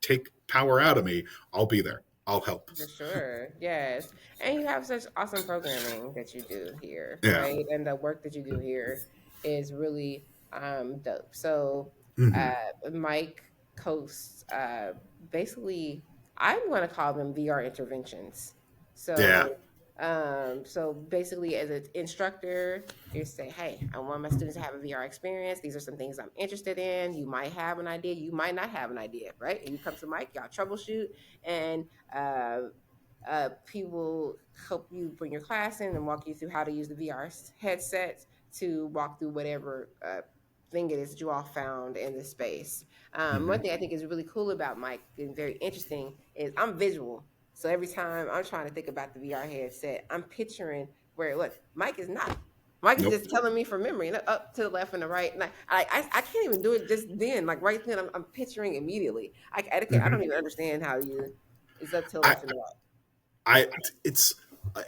take power out of me, I'll be there. I'll help.
For sure. Yes. And you have such awesome programming that you do here, right? And the work that you do here is really dope. So Mike hosts, basically, I'm going to call them VR interventions. So so basically, as an instructor, you say, hey, I want my students to have a VR experience. These are some things I'm interested in. You might have an idea. You might not have an idea, right? And you come to Mike, y'all troubleshoot, and people help you bring your class in and walk you through how to use the VR headsets to walk through whatever thing it is that you all found in the space. One
Hmm.
thing I think is really cool about Mike and very interesting is I'm visual. So every time I'm trying to think about the VR headset, I'm picturing where it was. Mike is not. Mike is
Nope.
just telling me from memory, up to the left and the right. And I can't even do it just then. Like right then, I'm picturing immediately. I don't
Hmm.
even understand how you. It's up to the
I,
left and the right.
I,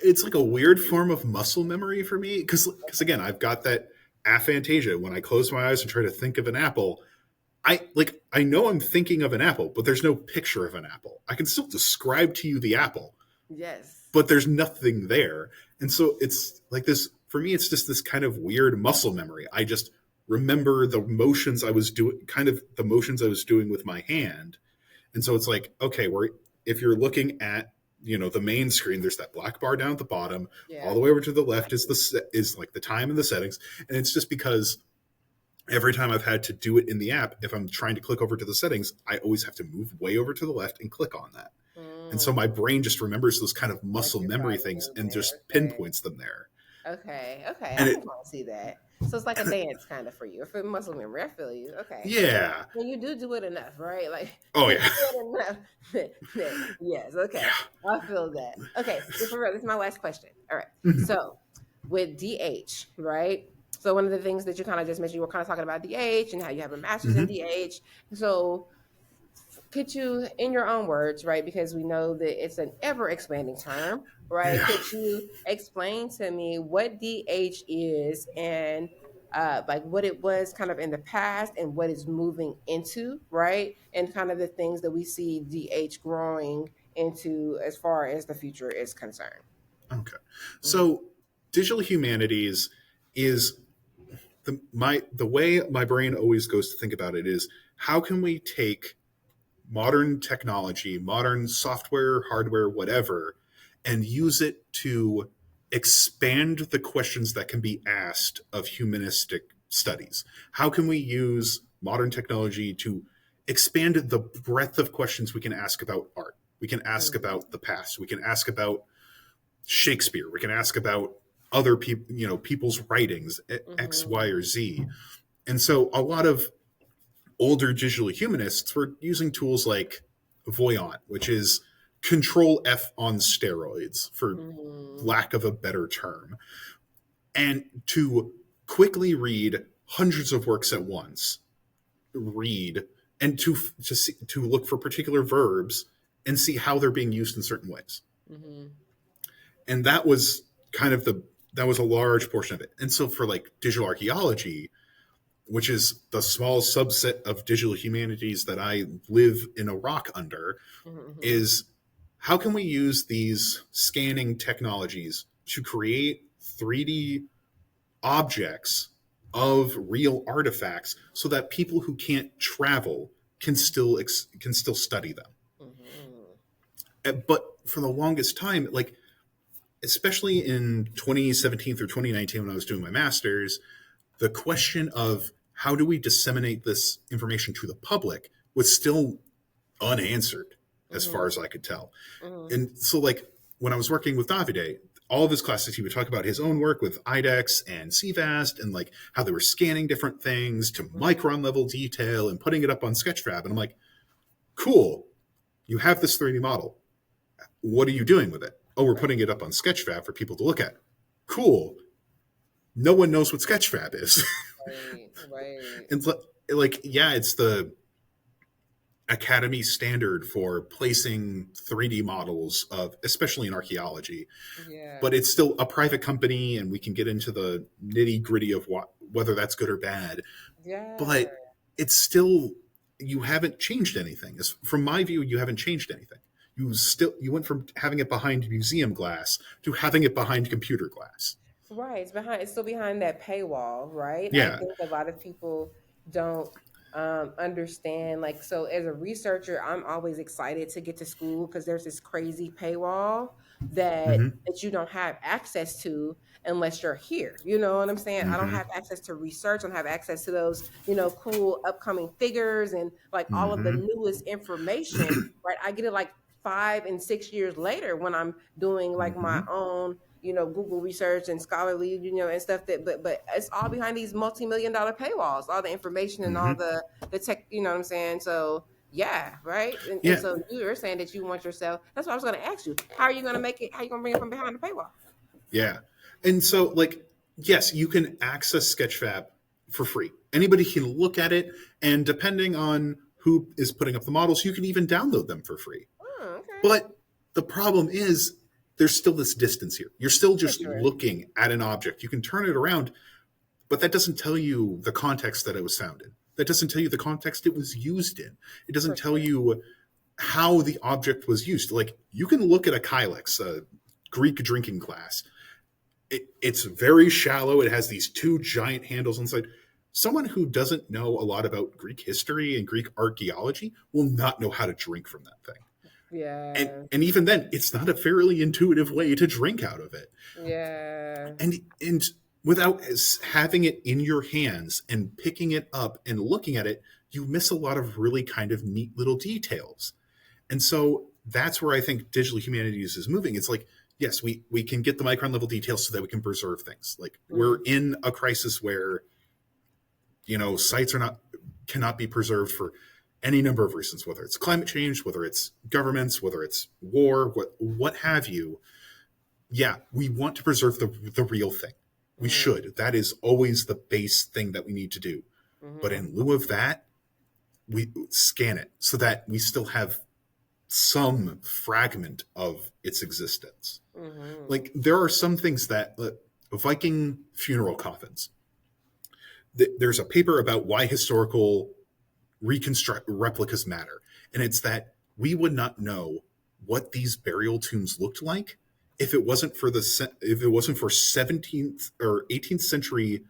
it's like a weird form of muscle memory for me because again, I've got that aphantasia. When I close my eyes and try to think of an apple, I know I'm thinking of an apple, but there's no picture of an apple. I can still describe to you the apple,
Yes.
but there's nothing there. And so it's like this for me, it's just this kind of weird muscle memory. I just remember the motions I was doing, kind of the motions I was doing with my hand. And so it's like, okay, we're if you're looking at the main screen, there's that black bar down at the bottom. All
Yeah.
the way over to the left is is like the time and the settings, and it's just because every time I've had to do it in the app, if I'm trying to click over to the settings, I always have to move way over to the left and click on that. And so
Mm,
my brain just remembers those kind of muscle memory things
exercising
and
there.
just
Okay.
pinpoints them there.
Okay. Okay. I
And
can
it,
kind of see that. So it's like a dance kind of for you, for muscle memory. I feel you. Okay.
yeah.
When you do it enough, right? Like
Oh
when you
yeah.
do it enough, yes. Okay.
Yeah.
I feel that. Okay. So for real, this is my last question. All right.
Mhm.
So with DH, right? So one of the things that you kind of just mentioned, you were kind of talking about DH and how you have a master's in
Mhm.
DH. So could you, in your own words, right, because we know that it's an ever expanding term, right,
Yeah.
could you explain to me what DH is and like what it was kind of in the past and what it's moving into, right, and kind of the things that we see DH growing into as far as the future is concerned.
Okay.
Hmm.
So digital humanities is the way my brain always goes to think about it is how can we take modern technology, modern software, hardware, whatever, and use it to expand the questions that can be asked of humanistic studies. How can we use modern technology to expand the breadth of questions we can ask about art? We can ask
Hmm.
about the past. We can ask about Shakespeare. We can ask about other people, people's writings, X,
Hmm.
Y, or Z. And so a lot of older digital humanists were using tools like Voyant, which is Control F on steroids, for
Hmm.
lack of a better term, and to quickly read hundreds of works at once, read and to look for particular verbs and see how they're being used in certain ways.
Hmm.
And that was kind of the that was a large portion of it. And so for like digital archaeology, which is the small subset of digital humanities that I live in a rock under,
Hmm.
is how can we use these scanning technologies to create 3D objects of real artifacts so that people who can't travel can still study them.
Hmm.
But for the longest time, like especially in 2017 through 2019 when I was doing my masters, the question of how do we disseminate this information to the public was still unanswered as far
Hmm.
as I could tell.
Hmm.
And so, like, when I was working with Davide, all of his classes, he would talk about his own work with IDEX and CVAST and like how they were scanning different things to
Hmm.
micron level detail and putting it up on Sketchfab. And I'm like, cool, you have this 3D model. What are you doing with it? Oh, we're
Right.
putting it up on Sketchfab for people to look at. Cool. No one knows what Sketchfab is.
Right. Right.
And like, yeah, it's the academy standard for placing 3D models of, especially in archaeology,
Yeah.
but it's still a private company, and we can get into the nitty gritty of whether that's good or bad.
Yeah.
But it's still you haven't changed anything. From my view, you haven't changed anything. You went from having it behind museum glass to having it behind computer glass.
Right. It's still behind that paywall, right? I
Yeah.
think a lot of people don't understand. Like, so as a researcher, I'm always excited to get to school because there's this crazy paywall
Mm-hmm.
that you don't have access to unless you're here. You know what I'm saying? I don't
Mm-hmm.
have access to research. I don't have access to those, cool upcoming figures and like all of the
Mm-hmm.
newest information, right? I get it like 5 and 6 years later when I'm doing like my
Mm-hmm.
own, Google research and scholarly, and stuff but it's all behind these multi-million-dollar paywalls, all the information and all
Mm-hmm.
the tech, you know what I'm saying? So yeah, right. And
Yeah,
so you're saying that you want yourself. That's what I was going to ask you. How are you going to make it? How are you going to bring it from behind the paywall?
yeah. And so, like, yes, you can access Sketchfab for free. Anybody can look at it, and depending on who is putting up the models, you can even download them for free.
Okay.
But the problem is there's still this distance here. You're still
For
just
sure.
looking at an object. You can turn it around, but that doesn't tell you the context that it was found in. That doesn't tell you the context it was used in. It doesn't
For
tell
sure.
you how the object was used. Like, you can look at a Kylex, a Greek drinking glass. It's very shallow. It has these two giant handles inside. Someone who doesn't know a lot about Greek history and Greek archaeology will not know how to drink from that thing. And
Yeah.
and even then, it's not a fairly intuitive way to drink out of it.
Yeah.
And without having it in your hands and picking it up and looking at it, you miss a lot of really kind of neat little details. And so that's where I think digital humanities is moving. It's like, yes, we can get the micron level details so that we can preserve things. Like, we're in a crisis where, sites cannot be preserved for any number of reasons, whether it's climate change, whether it's governments, whether it's war, what have you. Yeah, we want to preserve the real thing. We should. That is always the base thing that we need to do. But in lieu of that, we scan it so that we still have some fragment of its existence. Like, there are some things that Viking funeral coffins. There's a paper about why historical reconstruct replicas matter, and it's that we would not know what these burial tombs looked like if it wasn't for 17th or 18th century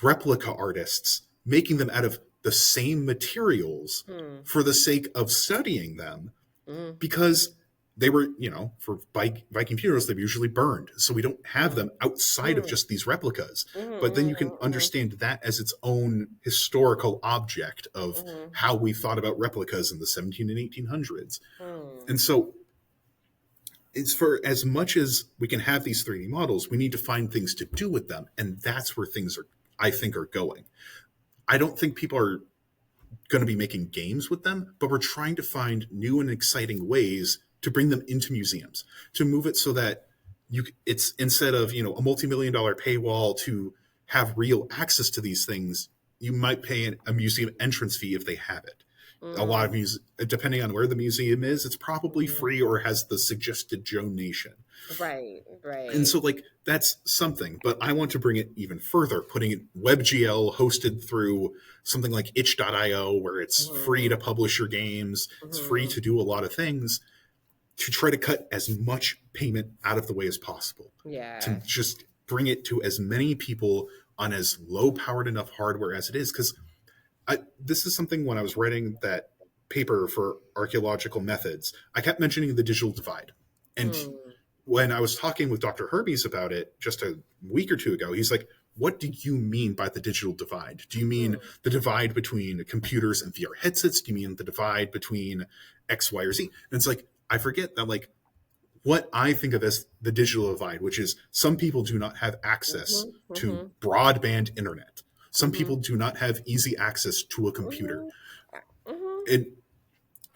replica artists making them out of the same materials for the sake of studying them, because they were, for Viking funerals, they're usually burned. So we don't have them outside of just these replicas. But then you can understand that as its own historical object of how we thought about replicas in the 17 and 1800s. And so it's, for as much as we can have these 3D models, we need to find things to do with them. And that's where things I think, are going. I don't think people are going to be making games with them, but we're trying to find new and exciting ways to bring them into museums, to move it so that it's, instead of, a multi-million-dollar paywall to have real access to these things, you might pay a museum entrance fee if they have it. A lot of depending on where the museum is, it's probably free or has the suggested donation.
Right.
And so, like, that's something, but I want to bring it even further, putting it WebGL hosted through something like itch.io, where it's free to publish your games, it's free to do a lot of things, to try to cut as much payment out of the way as possible.
Yeah.
To just bring it to as many people on as low powered enough hardware as it is. Because this is something, when I was writing that paper for archaeological methods, I kept mentioning the digital divide. And when I was talking with Dr. Herbies about it just a week or two ago, he's like, what do you mean by the digital divide? Do you mean the divide between computers and VR headsets? Do you mean the divide between X, Y, or Z? And it's like, I forget that, like, what I think of as the digital divide, which is some people do not have access to broadband internet. Some people do not have easy access to a computer. It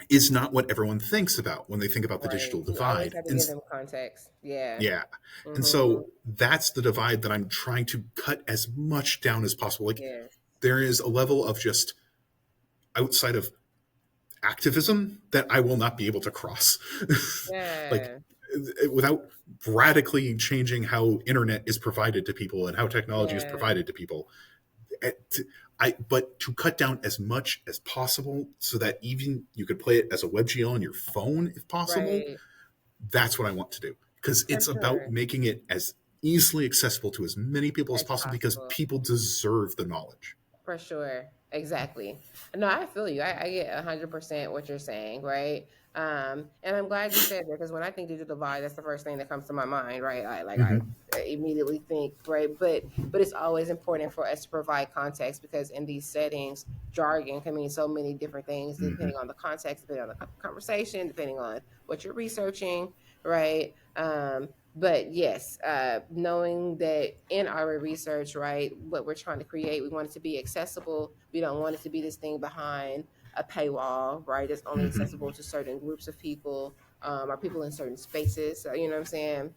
is not what everyone thinks about when they think about the digital
You always
divide.
have to give them context. Yeah.
Yeah. And so that's the divide that I'm trying to cut as much down as possible. Like, there is a level of just outside of activism that I will not be able to cross. Like, without radically changing how internet is provided to people and how technology is provided to people. But to cut down as much as possible so that even you could play it as a WebGL on your phone if possible. That's what I want to do, because it's about making it as easily accessible to as many people as possible, because people deserve the knowledge.
For sure. Exactly. No, I feel you. I get 100% what you're saying, right? And I'm glad you said that, because when I think digital divide, that's the first thing that comes to my mind, right? I
Hmm.
immediately think, right, but it's always important for us to provide context, because in these settings, jargon can mean so many different things
Hmm.
depending on the context, depending on the conversation, depending on what you're researching, right? But yes, knowing that in our research, right, what we're trying to create, we want it to be accessible. We don't want it to be this thing behind a paywall, right? It's only
Hmm.
accessible to certain groups of people, or people in certain spaces. So, you know what I'm saying?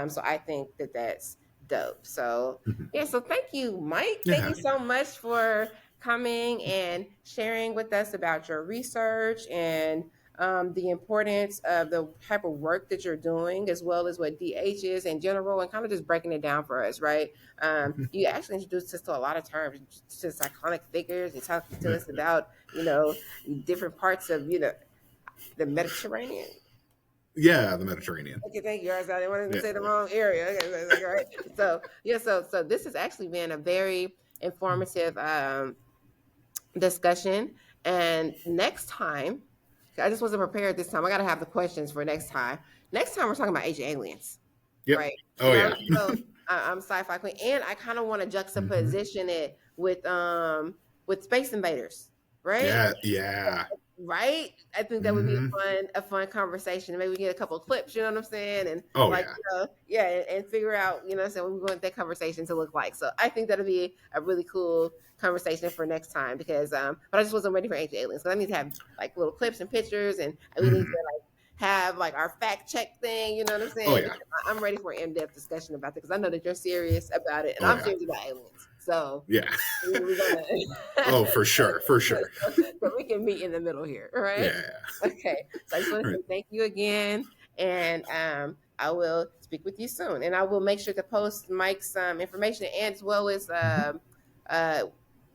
So I think that that's dope. So
Hmm.
yeah, so thank you, Mike. Thank
Yeah.
you so much for coming and sharing with us about your research and the importance of the type of work that you're doing, as well as what DH is in general, and kind of just breaking it down for us, right? You actually introduced us to a lot of terms, to cyclonic figures. You talked to us about, different parts of, the Mediterranean.
Yeah, the Mediterranean.
Okay, thank you. I didn't want to
Yeah.
say the wrong area. Okay, all right. So yeah, so this has actually been a very informative discussion. And next time, I just wasn't prepared this time. I got to have the questions for next time. Next time, we're talking about ancient aliens,
Yep.
right?
Oh
And
yeah.
I'm sci-fi queen, and I kind of want to
Hmm.
juxtaposition it with Space Invaders, right?
Yeah. Yeah.
Right? I think that would be
Hmm.
a fun conversation. Maybe we get a couple of clips, you know what I'm saying? And
Oh
like,
yeah.
yeah, and figure out, so what we want that conversation to look like. So I think that'll be a really cool conversation for next time, because but I just wasn't ready for ancient aliens. So I need to have like little clips and pictures, and we need to
Hmm.
like have like our fact check thing, you know what I'm
Oh
saying?
yeah.
Because I'm ready for an in-depth discussion about it, because I know that you're serious about it and
Oh
I'm
yeah.
serious about aliens. So
Yeah.
we're gonna
Oh, for sure. For sure.
so we can meet in the middle here, all right?
Yeah.
Okay, so I just want
All
to
right.
say thank you again, and I will speak with you soon, and I will make sure to post Mike's information, and
Hmm.
uh,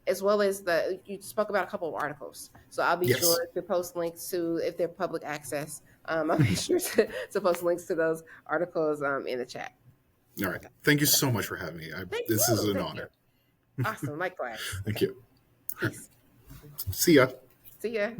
as well as you spoke about a couple of articles, so I'll be
Yes.
sure to post links to, if they're public access. I'll be sure to post links to those articles in the chat.
All right.
Okay,
Thank you so much for having me.
thank
This is
you,
an
thank you.
honor.
Awesome, likewise.
Thank
Okay,
you.
peace.
See ya.
See ya.